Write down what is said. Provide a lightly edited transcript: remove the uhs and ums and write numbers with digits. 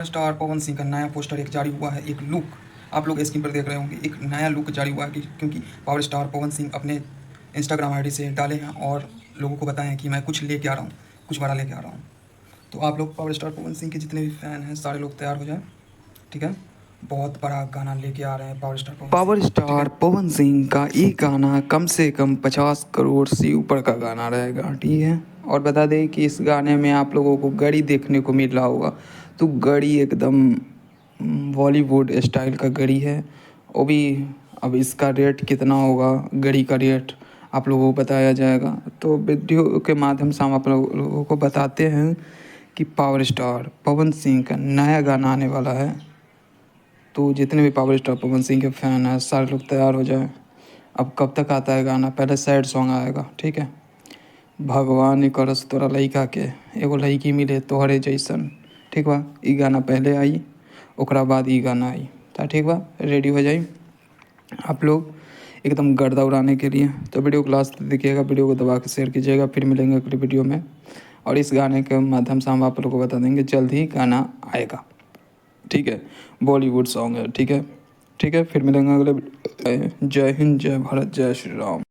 Star Pawan Singh का नया poster एक जारी हुआ है। एक लुक आप लोग स्क्रीन पर देख रहे होंगे, एक नया लुक जारी हुआ है क्योंकि पावर स्टार पवन सिंह अपने इंस्टाग्राम आईडी से डाले हैं और लोगों को बताएं कि मैं कुछ लेके आ रहा हूँ, कुछ बड़ा लेके आ रहा हूँ। तो आप लोग पावर स्टार पवन सिंह के जितने भी फ़ैन हैं सारे लोग तैयार हो जाएं, ठीक है। बहुत बड़ा गाना लेके आ रहे हैं पावर स्टार पवन सिंह का ये गाना कम से कम 50 करोड़ से ऊपर का गाना रहेगा, ठीक है। और बता दें कि इस गाने में आप लोगों को गड़ी देखने को मिल रहा होगा, तो गड़ी एकदम बॉलीवुड स्टाइल का गड़ी है। वो भी अब इसका रेट कितना होगा, गड़ी का रेट आप लोगों को बताया जाएगा। तो वीडियो के माध्यम से हम आप लोगों को बताते हैं कि पावर स्टार पवन सिंह का नया गाना आने वाला है। तो जितने भी पावर स्टार पवन सिंह के फ़ैन हैं सारे लोग तैयार हो जाएं। अब कब तक आता है गाना, पहले सैड सॉन्ग आएगा, ठीक है। भगवान करस तोरा लइका के एगो लड़की मिले तोहरे जैसन, ठीक बा। ई गाना पहले आई, ओकरा बाद ई गाना आई, तो ठीक बा। रेडी हो जाई आप लोग एकदम गर्दा उड़ाने के लिए। तो वीडियो को लास्ट तक देखिएगा, वीडियो को दबा के शेयर कीजिएगा। फिर मिलेंगे अगली वीडियो में, और इस गाने के माध्यम से हम आप लोगों को बता देंगे जल्द ही गाना आएगा, ठीक है। बॉलीवुड सॉन्ग है, ठीक है। ठीक है, फिर मिलेंगे अगले। जय हिंद, जय भारत, जय श्री राम।